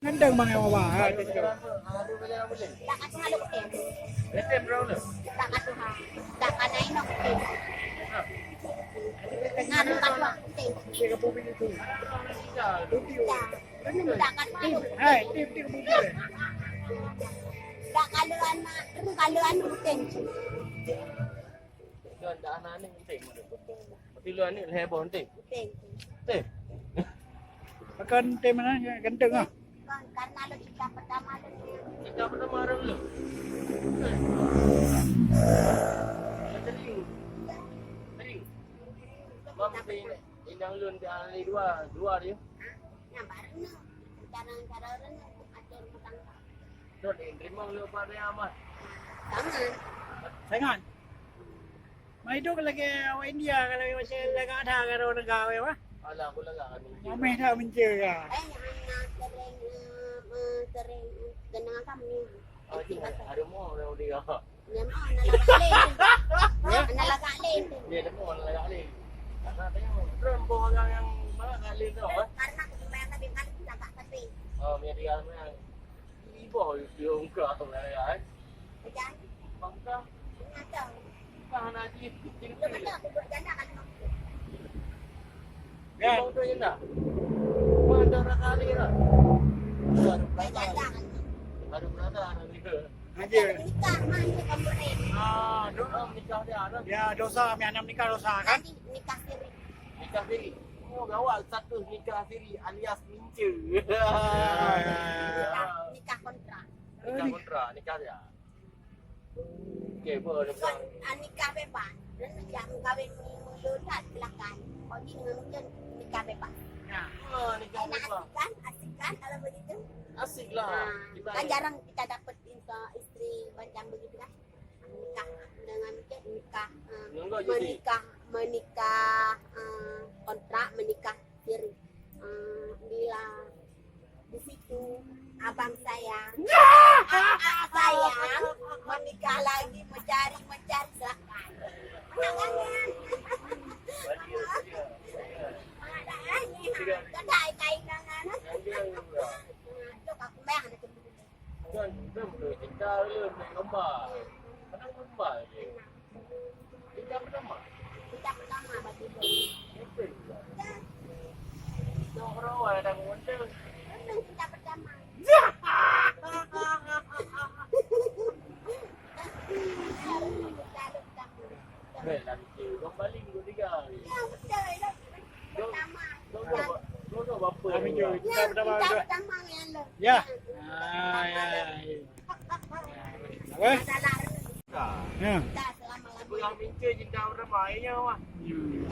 Ngandang mga wawahan. Tak atuh haluk tem. Letem berapa? Tak atuh ha. Tak kanai nok tem. Ngadu atuh tem. Kaya bumi itu. Ya. Ini tak kan haluk. Hai, tim bumi. Tak kaluan ru kaluan tem. Luan dah anak ni penting. Tapi luan ni heboh penting. Tem. Penting. Makan tim mana? Ganteng ah. Karena lo kita pertama lo. Kita pertama orang dulu. Tering. Tering. Mampu inang luan di alih dua dia. Yang baru no. Cara orang atur matang. Tuan terima lu pada amat. Tangan. Saingan. Mai itu lagi awak India kalau macam lagi ada kalau negara apa? Alah aku lega kan. Mami dah mencuri ah. Yang anak sering genang kami. Oh, ada mau orang dia. Yang anak lagak lain. Dia ada mau lega ni. Karena tengok perempuan orang yang mana kali tu. Karena kebayang kami kan lagak tapi. Oh, media memang ibu dia ungkap tu lah. Jangan. Bangka, Ngaco. bahan haji tinggi. Betul betul janda kan. Kan? Bang tu jenda. Mana kali lah. Baru berada. Janda kan. Baru berada anak dia. Aja. Nikah mah itu kemarin. Ah, Doa nikah dia anak. ya dosa mi anak nikah dosa kan? Nanti nikah siri. Nikah siri. Oh, gawal satu nikah siri alias mince. Nikah kontrak. Nikah kontra, nikah dia. Okey, boleh Kan bukan. nikah bebas. Dan yang kawin mulut silakan. Kau ni dengan mungkin nikah bebas. Ya. Oh, nikah Enak apa? asik kan kalau begitu. Asik lah. Kan jarang kita dapat istri macam begitu kan. Nikah dengan mungkin nikah Enggak jadi. menikah kontrak menikah siri. Bila di situ abang sayang menikah lagi mencari silakan. Menangannya. Kedai kain nangan. Itu aku bayang ada cemburu. Kan, boleh nikah dulu, naik lembah. Kadang lembah je. Nikah pertama. Kita pertama bagi itu. Betul juga. Tengok orang awal ada ngondel. Memang kita pertama. Baik, nanti. Kau balik dua tiga hari. Ya betul itu pertama. Kau berapa? Kami juga Ya kita pertama kita dua. pertama yang lo. Ya. Ah, ya. Apa? Masalah Ya. kita selama-lama. Aku yang minta cinta orang mainnya mah. Hmm.